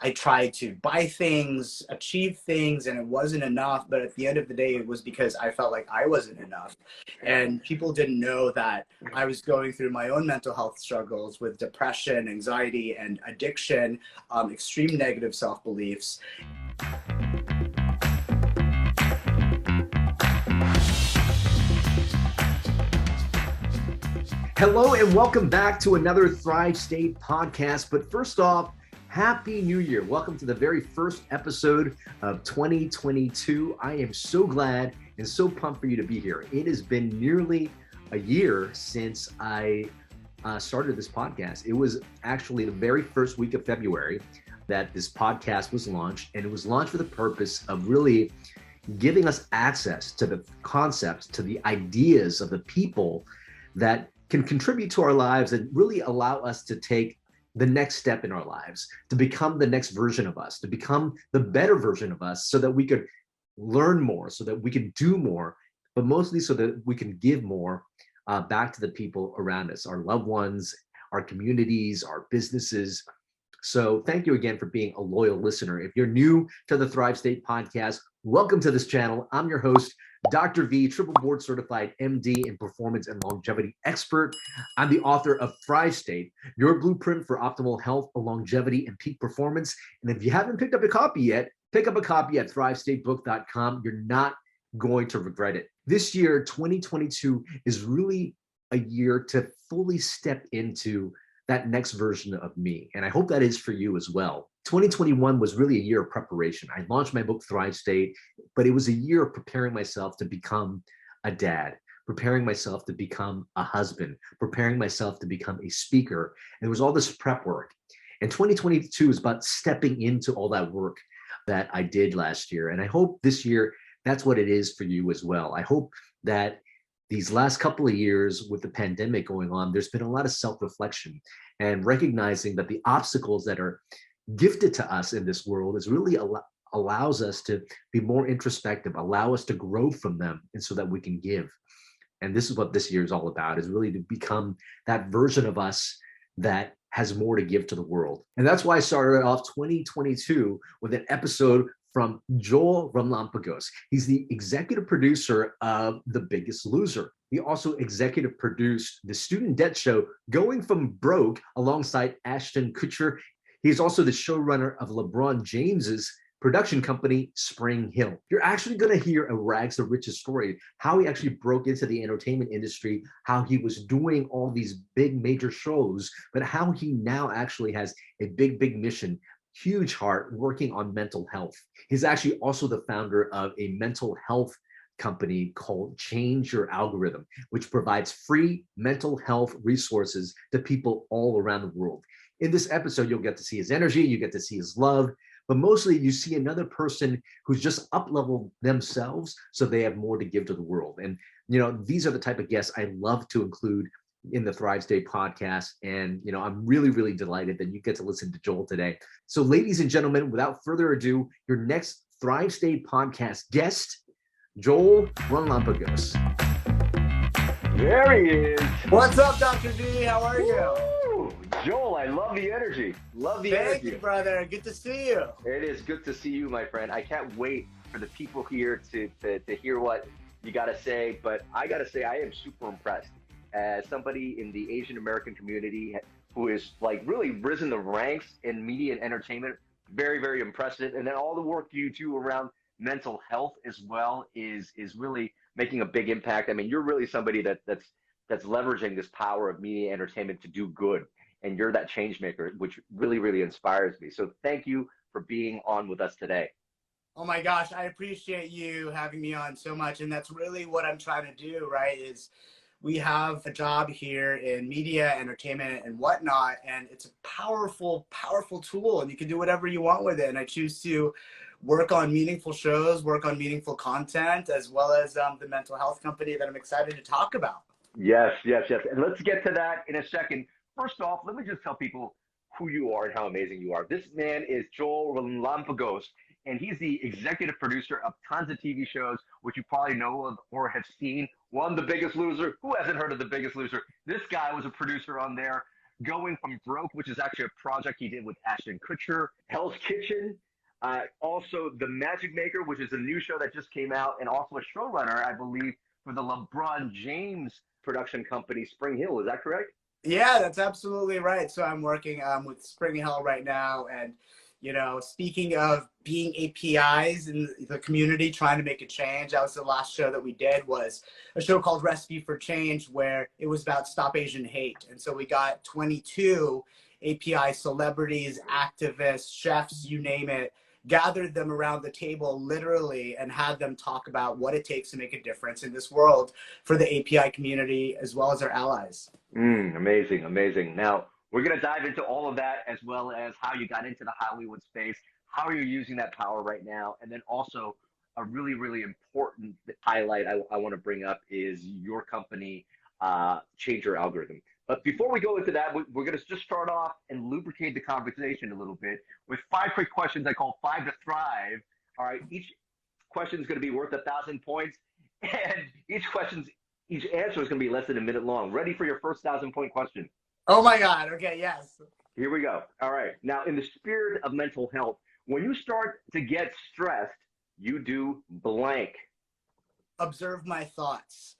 I tried to buy things, achieve things, and it wasn't enough. But at the end of the day, it was because I felt like I wasn't enough. And people didn't know that I was going through my own mental health struggles with depression, anxiety, and addiction, extreme negative self-beliefs. Hello and welcome back to another Thrive State podcast. But first off, Happy New Year. Welcome to the very first episode of 2022. I am so glad and so pumped for you to be here. It has been nearly a year since I started this podcast. It was actually the very first week of February that this podcast was launched, and it was launched for the purpose of really giving us access to the concepts, to the ideas of the people that can contribute to our lives and really allow us to take the next step in our lives, to become the next version of us, to become the better version of us so that we could learn more, so that we can do more, but mostly so that we can give more back to the people around us, our loved ones, our communities, our businesses. So thank you again for being a loyal listener. If you're new to the Thrive State podcast, welcome to this channel. I'm your host, Dr. V, triple board certified MD and performance and longevity expert. I'm the author of Thrive State, your blueprint for optimal health, longevity, and peak performance. And if you haven't picked up a copy yet, pick up a copy at thrivestatebook.com. You're not going to regret it. This year, 2022, is really a year to fully step into that next version of me. And I hope that is for you as well. 2021 was really a year of preparation. I launched my book, Thrive State, but it was a year of preparing myself to become a dad, preparing myself to become a husband, preparing myself to become a speaker. And it was all this prep work. And 2022 is about stepping into all that work that I did last year. And I hope this year, that's what it is for you as well. I hope that these last couple of years with the pandemic going on, there's been a lot of self-reflection and recognizing that the obstacles that are gifted to us in this world is really allows us to be more introspective, allow us to grow from them, and so that we can give. And this is what this year is all about, is really to become that version of us that has more to give to the world. And that's why I started off 2022 with an episode from Joel Relampagos. He's the executive producer of The Biggest Loser. He also executive produced the student debt show Going From Broke alongside Ashton Kutcher. He's also the showrunner of LeBron James's production company, SpringHill. You're actually going to hear a rags to riches story, how he actually broke into the entertainment industry, how he was doing all these big major shows, but how he now actually has a big mission, huge heart, working on mental health. He's actually also the founder of a mental health company called Change Your Algorithm, which provides free mental health resources to people all around the world. In this episode, you'll get to see his energy, you get to see his love, but mostly you see another person who's just up-leveled themselves so they have more to give to the world. And these are the type of guests I love to include in the Thrive State podcast. And I'm really delighted that you get to listen to Joel today. So ladies and gentlemen, without further ado, your next Thrive State podcast guest, Joel Relampagos. There he is. What's up, Dr. V? How are you? Woo! Joel, I love the energy. Thank you, brother. Good to see you. It is good to see you, my friend. I can't wait for the people here to hear what you got to say. But I got to say, I am super impressed. As somebody in the Asian American community who is really risen the ranks in media and entertainment, very impressive. And then all the work you do around mental health as well is really making a big impact. I mean, you're really somebody that's leveraging this power of media and entertainment to do good. And you're that change maker, which really inspires me. So thank you for being on with us today. Oh my gosh, I appreciate you having me on so much. And that's really what I'm trying to do, right? Is we have a job here in media, entertainment, and whatnot, and it's a powerful tool, and you can do whatever you want with it. And I choose to work on meaningful shows, work on meaningful content, as well as the mental health company that I'm excited to talk about. Yes. And let's get to that in a second. First off, let me just tell people who you are and how amazing you are. This man is Joel Relampagos, and he's the executive producer of tons of TV shows, which you probably know of or have seen. One, The Biggest Loser. Who hasn't heard of The Biggest Loser? This guy was a producer on there. Going from Broke, which is actually a project he did with Ashton Kutcher, Hell's Kitchen, also The Magic Maker, which is a new show that just came out, and also a showrunner, I believe, for the LeBron James production company, SpringHill. Is that correct? Yeah, that's absolutely right. So I'm working with SpringHill right now. And, you know, speaking of being APIs in the community, trying to make a change, that was the last show that we did, was a show called Recipe for Change, where it was about Stop Asian Hate. And so we got 22 API celebrities, activists, chefs, you name it, gathered them around the table literally and had them talk about what it takes to make a difference in this world for the API community as well as our allies. Amazing, amazing. Now, we're going to dive into all of that, as well as how you got into the Hollywood space, how you're using that power right now, and then also a really, really important highlight I want to bring up is your company, Change Your Algorithm. But before we go into that, we're going to just start off and lubricate the conversation a little bit with 5 quick questions I call 5 to Thrive. All right, each question is going to be worth 1,000 points, and each answer is going to be less than a minute long. Ready for your first 1,000-point question? Oh my God. Okay. Yes. Here we go. All right. Now, in the spirit of mental health, when you start to get stressed, you do blank. Observe my thoughts.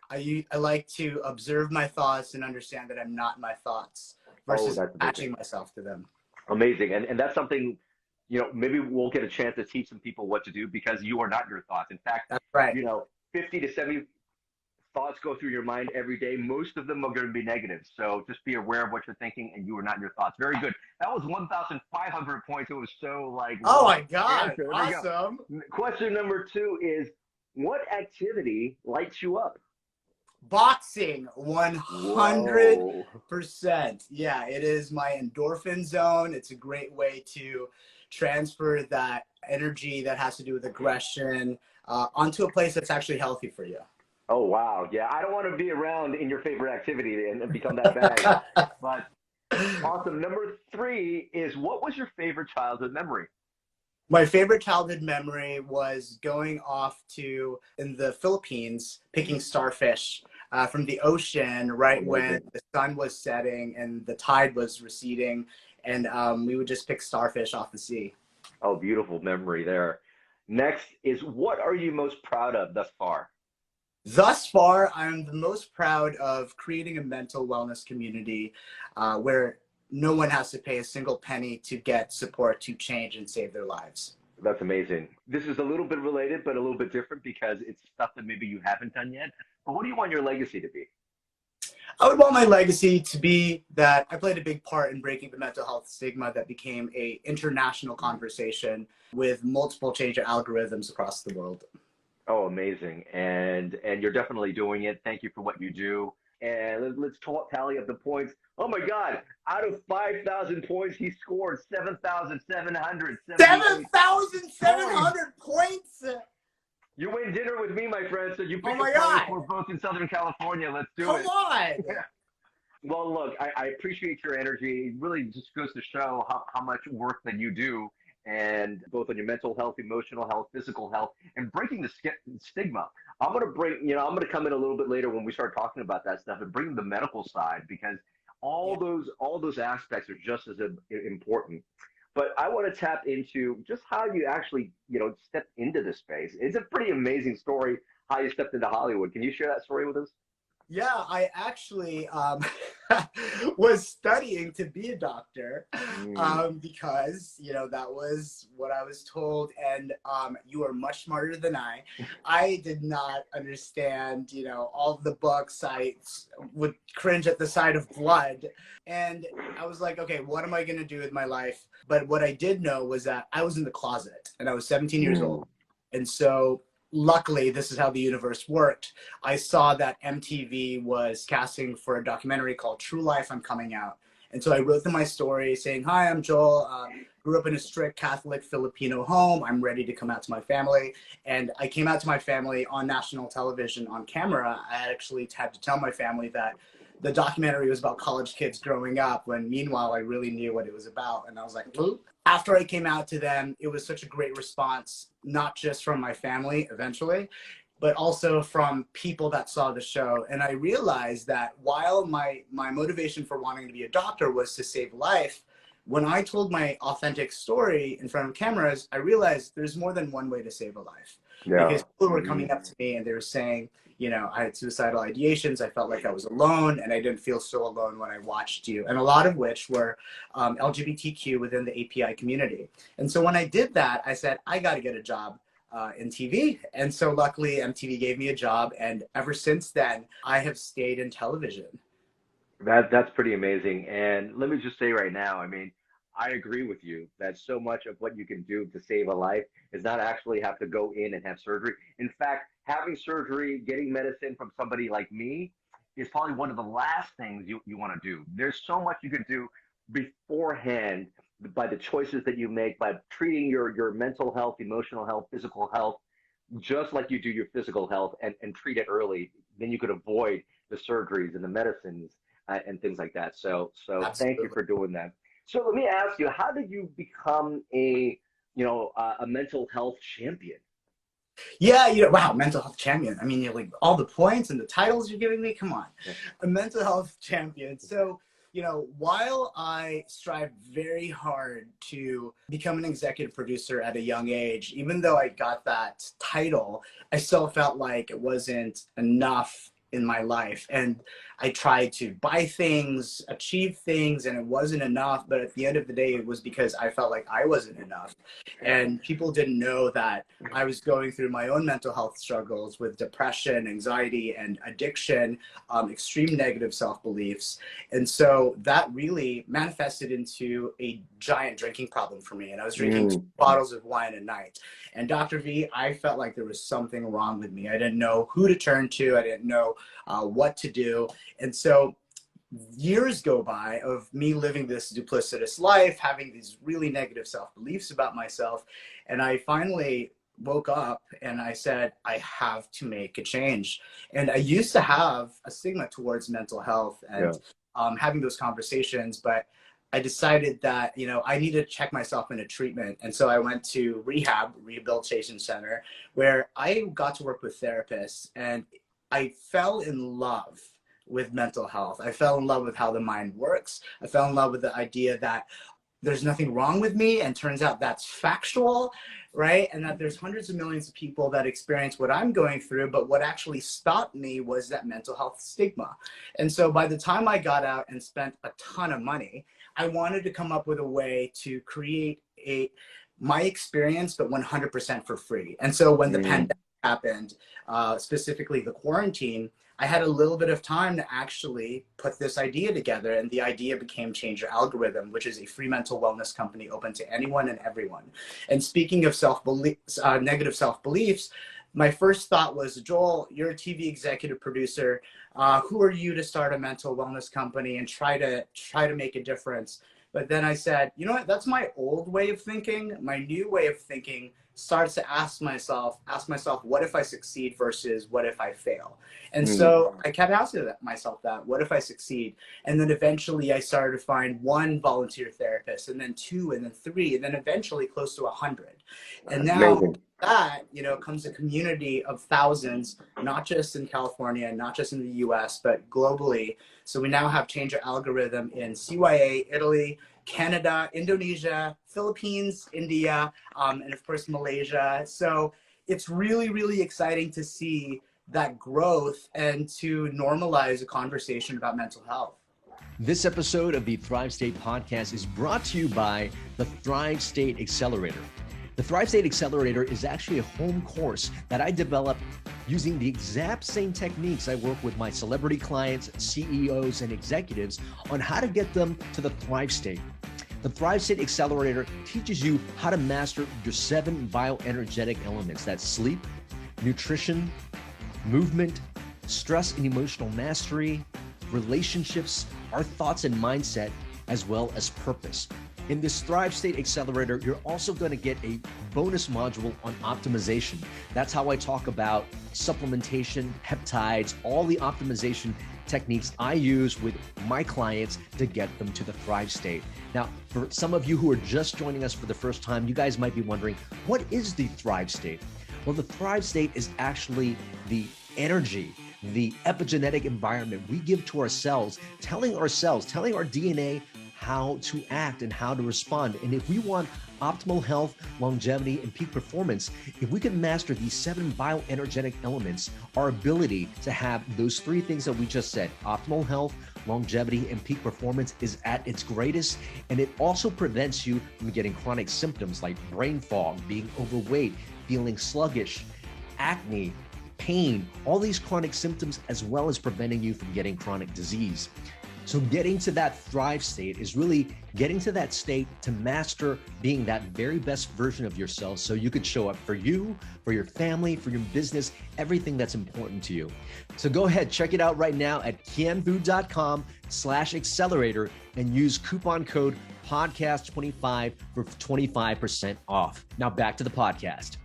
I like to observe my thoughts and understand that I'm not my thoughts versus attaching myself to them. Amazing. And that's something, you know, maybe we'll get a chance to teach some people what to do, because you are not your thoughts. In fact, that's right. You know, 50 to 70 thoughts go through your mind every day. Most of them are going to be negative. So just be aware of what you're thinking, and you are not your thoughts. Very good. That was 1,500 points. It was so like, oh my God. Awesome. Question number 2 is, what activity lights you up? Boxing, 100%. Yeah, it is my endorphin zone. It's a great way to transfer that energy that has to do with aggression onto a place that's actually healthy for you. Oh, wow. Yeah, I don't want to be around in your favorite activity and become that bad. But awesome. Number 3 is, what was your favorite childhood memory? My favorite childhood memory was going off in the Philippines, picking starfish from the ocean right when the sun was setting and the tide was receding. And we would just pick starfish off the sea. Oh, beautiful memory there. Next is, what are you most proud of thus far? Thus far, I'm the most proud of creating a mental wellness community where no one has to pay a single penny to get support to change and save their lives. That's amazing. This is a little bit related, but a little bit different, because it's stuff that maybe you haven't done yet. But what do you want your legacy to be? I would want my legacy to be that I played a big part in breaking the mental health stigma that became an international conversation with multiple change algorithms across the world. Oh, amazing. And you're definitely doing it. Thank you for what you do. And let's tally up the points. Oh my God, out of 5,000 points, he scored 7,700. 7,700 points? You win dinner with me, my friend. So you pick a place. We're both in Southern California. Let's do it. Come on. Well, look, I appreciate your energy. It really just goes to show how much work that you do, and both on your mental health, emotional health, physical health, and breaking the stigma. I'm going to come in a little bit later when we start talking about that stuff and bring the medical side, because all those aspects are just as important. But I want to tap into just how you actually, stepped into this space. It's a pretty amazing story how you stepped into Hollywood. Can you share that story with us? Yeah, I actually was studying to be a doctor because, that was what I was told. And you are much smarter than I. I did not understand, all of the books. I would cringe at the sight of blood. And I was like, okay, what am I going to do with my life? But what I did know was that I was in the closet and I was 17 years old. And so luckily, this is how the universe worked. I saw that MTV was casting for a documentary called True Life, I'm Coming Out. And so I wrote them my story saying, hi, I'm Joel. Grew up in a strict Catholic Filipino home. I'm ready to come out to my family. And I came out to my family on national television on camera. I actually had to tell my family that the documentary was about college kids growing up, when meanwhile I really knew what it was about. And I was like, whoop. After I came out to them, it was such a great response, not just from my family eventually, but also from people that saw the show. And I realized that while my motivation for wanting to be a doctor was to save life, when I told my authentic story in front of cameras, I realized there's more than one way to save a life. Yeah. Because people were coming up to me and they were saying, you know, I had suicidal ideations. I felt like I was alone, and I didn't feel so alone when I watched you. And a lot of which were LGBTQ within the API community. And so when I did that, I said, I got to get a job in TV. And so luckily MTV gave me a job. And ever since then, I have stayed in television. That's pretty amazing. And let me just say right now, I mean, I agree with you that so much of what you can do to save a life is not actually have to go in and have surgery. In fact, having surgery, getting medicine from somebody like me is probably one of the last things you want to do. There's so much you can do beforehand by the choices that you make, by treating your mental health, emotional health, physical health, just like you do your physical health, and treat it early. Then you could avoid the surgeries and the medicines and things like that. So Absolutely. Thank you for doing that. So let me ask you, how did you become a mental health champion? Yeah, you know, wow, mental health champion. I mean, you're like all the points and the titles you're giving me. Come on, a mental health champion. So, you know, while I strive very hard to become an executive producer at a young age, even though I got that title, I still felt like it wasn't enough in my life. And I tried to buy things, achieve things, and it wasn't enough. But at the end of the day, it was because I felt like I wasn't enough. And people didn't know that I was going through my own mental health struggles with depression, anxiety, and addiction, extreme negative self-beliefs. And so that really manifested into a giant drinking problem for me. And I was drinking 2 bottles of wine a night. And Dr. V, I felt like there was something wrong with me. I didn't know who to turn to. I didn't know what to do. And so years go by of me living this duplicitous life, having these really negative self-beliefs about myself. And I finally woke up and I said, I have to make a change. And I used to have a stigma towards mental health and having those conversations, but I decided that, you know, I needed to check myself into treatment. And so I went to rehabilitation center, where I got to work with therapists, and I fell in love with mental health. I fell in love with how the mind works. I fell in love with the idea that there's nothing wrong with me, and turns out that's factual, right? And that there's hundreds of millions of people that experience what I'm going through, but what actually stopped me was that mental health stigma. And so by the time I got out and spent a ton of money, I wanted to come up with a way to create my experience, but 100% for free. And so when the pandemic happened, specifically the quarantine, I had a little bit of time to actually put this idea together, and the idea became Change Your Algorithm, which is a free mental wellness company open to anyone and everyone. And speaking of negative self-beliefs, my first thought was, Joel, you're a TV executive producer. Who are you to start a mental wellness company and try to make a difference? But then I said, you know what? That's my old way of thinking. My new way of thinking starts to ask myself, what if I succeed versus what if I fail? And so I kept asking myself that, what if I succeed? And then eventually I started to find 1 volunteer therapist, and then 2, and then 3, and then eventually close to 100. And now that, you know, comes a community of thousands, not just in California, not just in the US, but globally. So we now have Change Your Algorithm in CYA, Italy, Canada, Indonesia, Philippines, India, and of course, Malaysia. So it's really, really exciting to see that growth and to normalize a conversation about mental health. This episode of the Thrive State podcast is brought to you by the Thrive State Accelerator. The Thrive State Accelerator is actually a home course that I developed using the exact same techniques I work with my celebrity clients, CEOs, and executives on how to get them to the Thrive State. The Thrive State Accelerator teaches you how to master your 7 bioenergetic elements. That's sleep, nutrition, movement, stress and emotional mastery, relationships, our thoughts and mindset, as well as purpose. In this Thrive State Accelerator, you're also going to get a bonus module on optimization. That's how I talk about supplementation, peptides, all the optimization techniques I use with my clients to get them to the Thrive State. Now, for some of you who are just joining us for the first time, you guys might be wondering, what is the Thrive State? Well, the Thrive state is actually the energy, the epigenetic environment we give to ourselves, telling our DNA how to act and how to respond. And if we want optimal health, longevity, and peak performance, if we can master these 7 bioenergetic elements, our ability to have those 3 things that we just said, optimal health, longevity, and peak performance, is at its greatest. And it also prevents you from getting chronic symptoms like brain fog, being overweight, feeling sluggish, acne, pain, all these chronic symptoms, as well as preventing you from getting chronic disease. So getting to that Thrive state is really getting to that state to master being that very best version of yourself so you could show up for you, for your family, for your business, everything that's important to you. So go ahead, check it out right now at kienvu.com/accelerator and use coupon code podcast25 for 25% off. Now back to the podcast.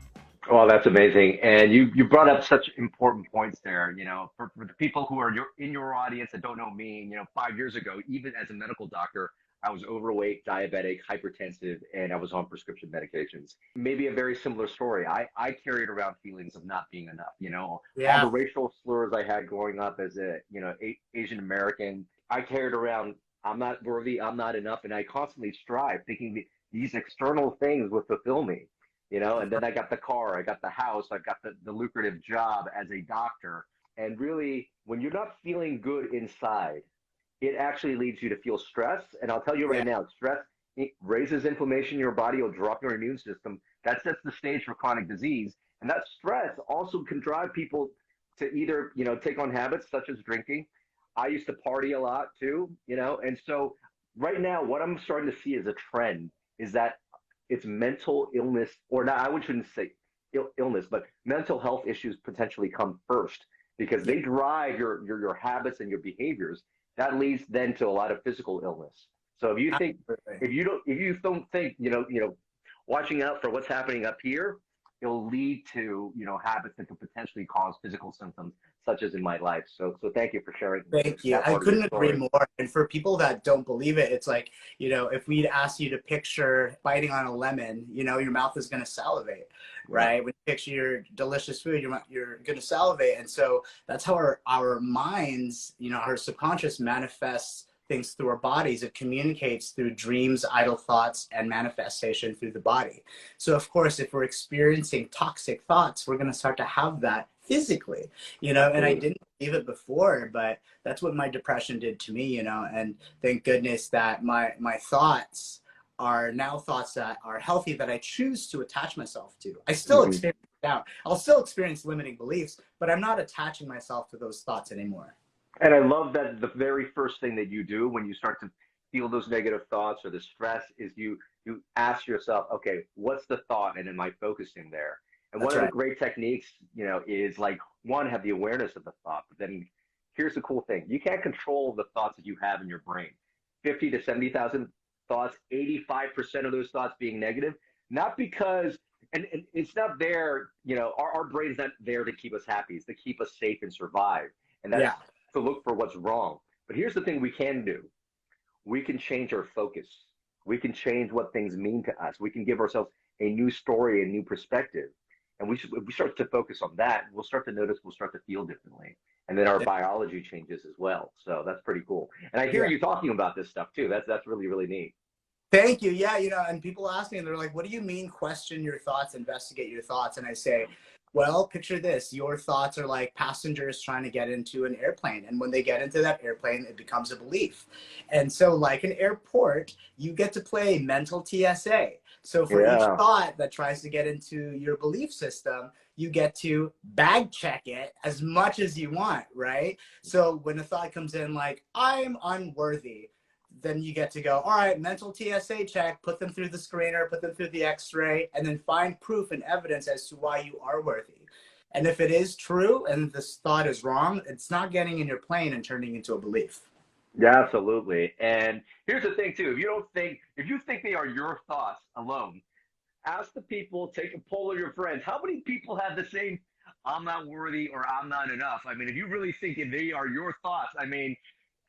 Oh, that's amazing. And you brought up such important points there. You know, for the people who are in your audience that don't know me, you know, 5 years ago, even as a medical doctor, I was overweight, diabetic, hypertensive, and I was on prescription medications. Maybe a very similar story. I carried around feelings of not being enough, you know, all the racial slurs I had growing up as a, you know, Asian American. I carried around, I'm not worthy, I'm not enough. And I constantly strive thinking these external things would fulfill me. You know, and then I got the car, I got the house, I got the lucrative job as a doctor. And really, when you're not feeling good inside, it actually leads you to feel stress. And I'll tell you right now, stress, it raises inflammation in your body, it'll drop your immune system. That sets the stage for chronic disease. And that stress also can drive people to either, you know, take on habits such as drinking. I used to party a lot too, you know, and so right now, what I'm starting to see as a trend is that it's mental illness, or not, I shouldn't say illness, but mental health issues potentially come first because they drive your habits and your behaviors. That leads then to a lot of physical illness. So if you think, if you don't think, you know, watching out for what's happening up here, it'll lead to, you know, habits that could potentially cause physical symptoms, such as in my life. So thank you for sharing. Thank you. I couldn't agree more. And for people that don't believe it, it's like, you know, if we'd ask you to picture biting on a lemon, you know, your mouth is going to salivate, right? When you picture your delicious food, you're going to salivate. And so that's how our minds, you know, our subconscious manifests things through our bodies. It communicates through dreams, idle thoughts, and manifestation through the body. So of course, if we're experiencing toxic thoughts, we're going to start to have that physically, you know, and I didn't believe it before, but that's what my depression did to me, you know, and thank goodness that my thoughts are now thoughts that are healthy, that I choose to attach myself to. I still experience doubt. I'll still experience limiting beliefs, but I'm not attaching myself to those thoughts anymore. And I love that the very first thing that you do when you start to feel those negative thoughts or the stress is you ask yourself, okay, what's the thought and am I focusing there? And one of the great techniques, you know, is like, one, have the awareness of the thought, but then here's the cool thing. You can't control the thoughts that you have in your brain. 50 to 70,000 thoughts, 85% of those thoughts being negative, not because, and it's not there, you know, our brain's not there to keep us happy. It's to keep us safe and survive. And that's to look for what's wrong. But here's the thing we can do. We can change our focus. We can change what things mean to us. We can give ourselves a new story, a new perspective. And if we start to focus on that, we'll start to notice, we'll start to feel differently. And then our biology changes as well. So that's pretty cool. And I hear you talking about this stuff too. That's really, really neat. Thank you. Yeah, you know, and people ask me, and they're like, what do you mean question your thoughts, investigate your thoughts? And I say, well, picture this. Your thoughts are like passengers trying to get into an airplane. And when they get into that airplane, it becomes a belief. And so like an airport, you get to play mental TSA. So for each thought that tries to get into your belief system, you get to bag check it as much as you want, right? So when a thought comes in like, I'm unworthy, then you get to go, all right, mental TSA check, put them through the screener, put them through the x-ray, and then find proof and evidence as to why you are worthy. And if it is true and this thought is wrong, it's not getting in your plane and turning into a belief. Yeah, absolutely. And here's the thing too, if you think they are your thoughts alone, ask the people, take a poll of your friends. How many people have the same, I'm not worthy or I'm not enough? I mean, if you really think they are your thoughts, I mean,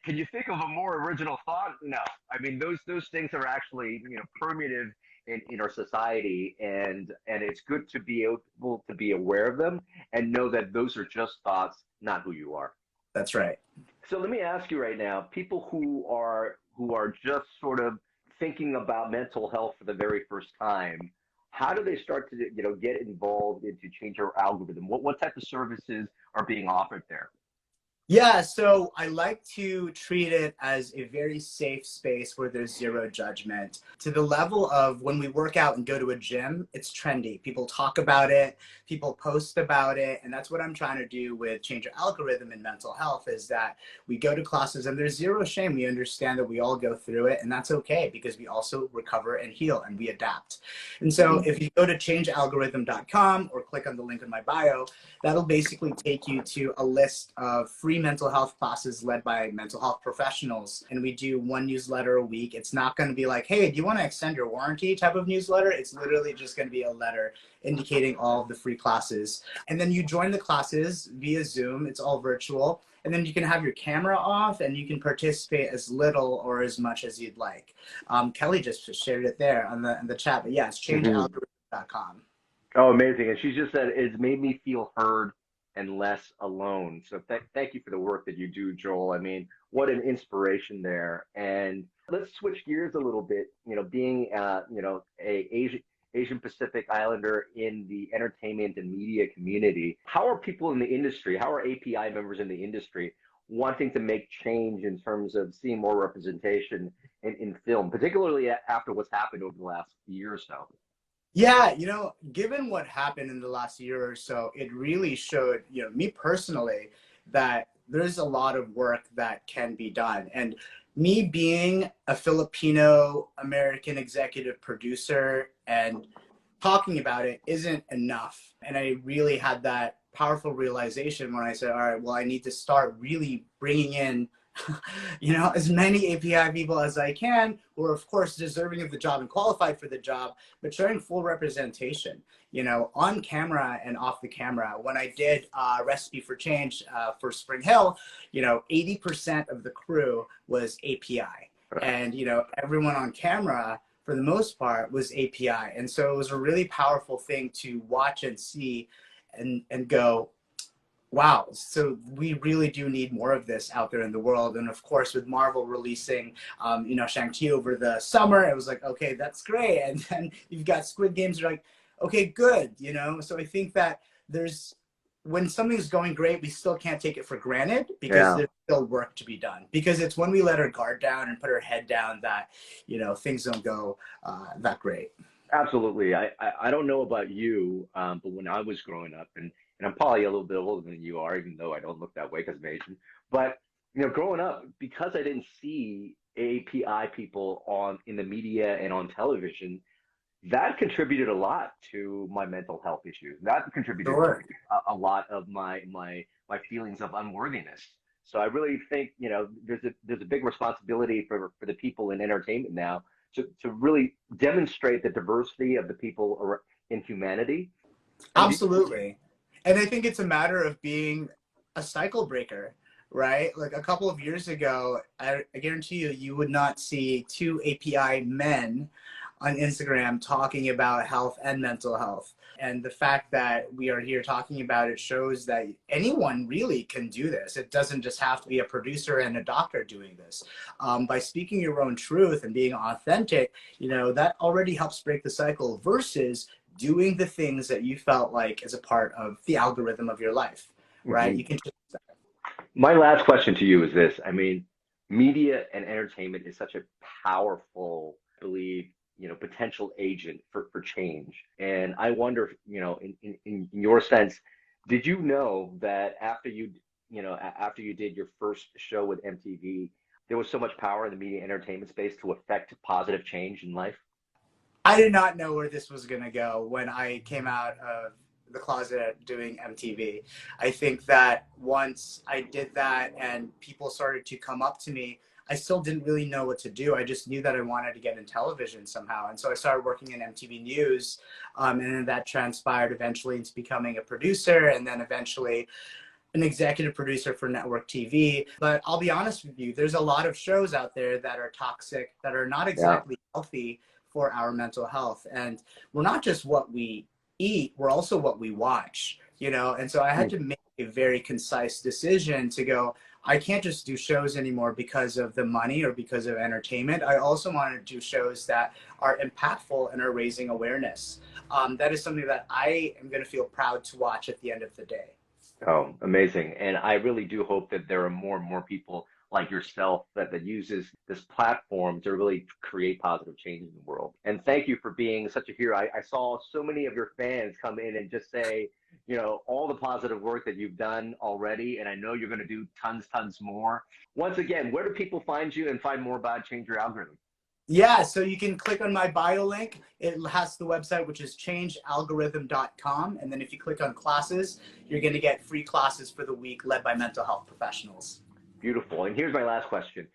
can you think of a more original thought? No. I mean, those things are actually, you know, permeative in our society, and it's good to be able to be aware of them and know that those are just thoughts, not who you are. That's right. So let me ask you right now, people who are just sort of thinking about mental health for the very first time, how do they start to get involved into change your algorithm? What type of services are being offered there? Yeah, so I like to treat it as a very safe space where there's zero judgment, to the level of when we work out and go to a gym, it's trendy. People talk about it, people post about it, and that's what I'm trying to do with Change Your Algorithm in mental health, is that we go to classes and there's zero shame. We understand that we all go through it, and that's okay because we also recover and heal and we adapt. And so if you go to changealgorithm.com or click on the link in my bio, that'll basically take you to a list of free mental health classes led by mental health professionals. And we do one newsletter a week. It's not going to be like, hey, do you want to extend your warranty type of newsletter? It's literally just going to be a letter indicating all of the free classes. And then you join the classes via Zoom. It's all virtual. And then you can have your camera off and you can participate as little or as much as you'd like. Kelly just shared it there on the chat. But yeah, it's changealgorithm.com. Oh, amazing. And she just said, it's made me feel heard and less alone. So thank you for the work that you do, Joel. I mean, what an inspiration there. And let's switch gears a little bit, being, a Asian Pacific Islander in the entertainment and media community. How are people in the industry, how are API members in the industry wanting to make change in terms of seeing more representation in film, particularly after what's happened over the last year or so? Yeah, given what happened in the last year or so, it really showed, me personally, that there's a lot of work that can be done. And me being a Filipino American executive producer and talking about it isn't enough. And I really had that powerful realization when I said, all right, well, I need to start really bringing in as many API people as I can, who are of course deserving of the job and qualified for the job, but showing full representation, on camera and off the camera. When I did Recipe for Change for SpringHill, 80% of the crew was API. And, everyone on camera, for the most part, was API. And so it was a really powerful thing to watch and see and go, wow, so we really do need more of this out there in the world. And of course, with Marvel releasing, Shang-Chi over the summer, it was like, okay, that's great. And then you've got Squid Games, you're like, okay, good, So I think that when something's going great, we still can't take it for granted because there's still work to be done. Because it's when we let our guard down and put our head down that, things don't go that great. Absolutely. I don't know about you, but when I was growing up, and I'm probably a little bit older than you are, even though I don't look that way because I'm Asian. But growing up, because I didn't see API people in the media and on television, that contributed a lot to my mental health issues. That contributed to a lot of my feelings of unworthiness. So I really think there's a big responsibility for the people in entertainment now to really demonstrate the diversity of the people in humanity. Absolutely. And I think it's a matter of being a cycle breaker, right? Like a couple of years ago, I guarantee you would not see two API men on Instagram talking about health and mental health. And the fact that we are here talking about it shows that anyone really can do this. It doesn't just have to be a producer and a doctor doing this. By speaking your own truth and being authentic, that already helps break the cycle versus doing the things that you felt like as a part of the algorithm of your life, right? You can change that. My last question to you is this. I mean, media and entertainment is such a powerful, I believe, potential agent for change. And I wonder, in your sense, did you know that after you did your first show with MTV, there was so much power in the media and entertainment space to affect positive change in life? I did not know where this was going to go when I came out of the closet doing MTV. I think that once I did that and people started to come up to me, I still didn't really know what to do. I just knew that I wanted to get in television somehow. And so I started working in MTV News, and then that transpired eventually into becoming a producer and then eventually an executive producer for network TV. But I'll be honest with you, there's a lot of shows out there that are toxic, that are not exactly healthy for our mental health. And we're not just what we eat, we're also what we watch, you know? And so I had to make a very concise decision to go, I can't just do shows anymore because of the money or because of entertainment. I also want to do shows that are impactful and are raising awareness. That is something that I am going to feel proud to watch at the end of the day. Oh, amazing. And I really do hope that there are more and more people like yourself that uses this platform to really create positive change in the world. And thank you for being such a hero. I saw so many of your fans come in and just say, you know, all the positive work that you've done already. And I know you're going to do tons more. Once again, where do people find you and find more about Change Your Algorithm? Yeah, so you can click on my bio link. It has the website, which is changealgorithm.com. And then if you click on classes, you're going to get free classes for the week led by mental health professionals. Beautiful. And here's my last question.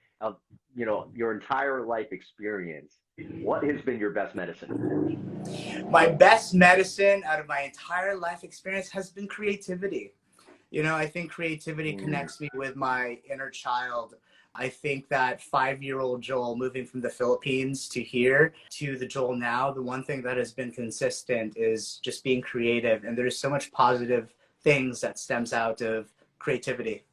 You know, your entire life experience, what has been your best medicine? My best medicine out of my entire life experience has been creativity. You know, I think creativity connects me with my inner child. I think that 5-year-old Joel moving from the Philippines to here to the Joel now, the one thing that has been consistent is just being creative. And there's so much positive things that stems out of creativity.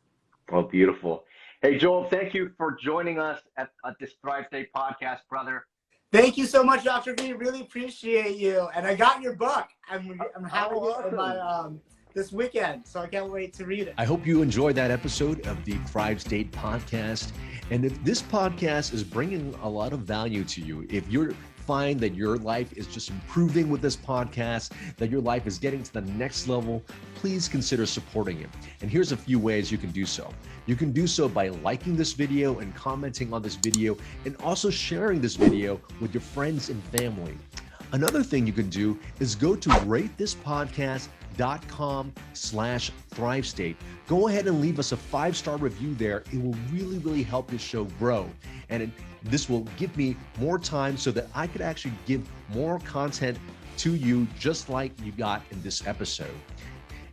Oh, beautiful. Hey, Joel, thank you for joining us at this Thrive State podcast, brother. Thank you so much, Dr. V. Really appreciate you. And I got your book. I'm having it in my this weekend, so I can't wait to read it. I hope you enjoyed that episode of the Thrive State podcast. And if this podcast is bringing a lot of value to you, if you're find that your life is just improving with this podcast, that your life is getting to the next level, please consider supporting it. And here's a few ways you can do so. You can do so by liking this video and commenting on this video, and also sharing this video with your friends and family. Another thing you can do is go to ratethispodcast.com/ThriveState. Go ahead and leave us a 5-star review there. It will really help this show grow. And this will give me more time so that I could actually give more content to you, just like you got in this episode.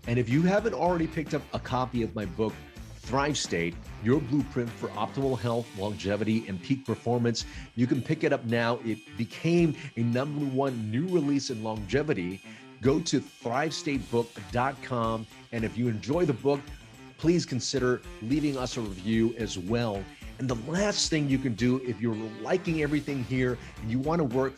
And if you haven't already picked up a copy of my book, Thrive State, Your Blueprint for Optimal Health, Longevity, and Peak Performance, you can pick it up now. It became a #1 new release in longevity. Go to thrivestatebook.com. And if you enjoy the book, please consider leaving us a review as well. And the last thing you can do, if you're liking everything here and you want to work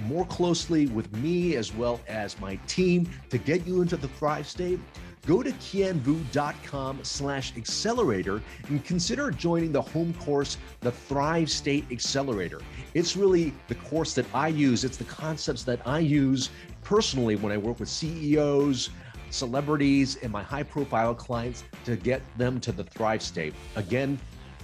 more closely with me as well as my team to get you into the Thrive State, go to kienvu.com/accelerator and consider joining the home course, the Thrive State Accelerator. It's really the course that I use. It's the concepts that I use personally when I work with CEOs, celebrities, and my high-profile clients to get them to the Thrive State. Again,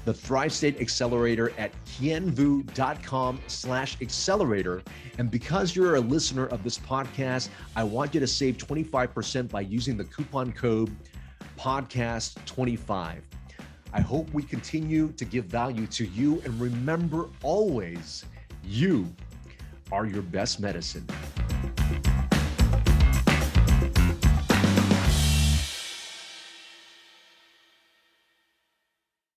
the Thrive State Accelerator at kienvu.com/accelerator. And because you're a listener of this podcast, I want you to save 25% by using the coupon code podcast25. I hope we continue to give value to you. And remember always, you are your best medicine.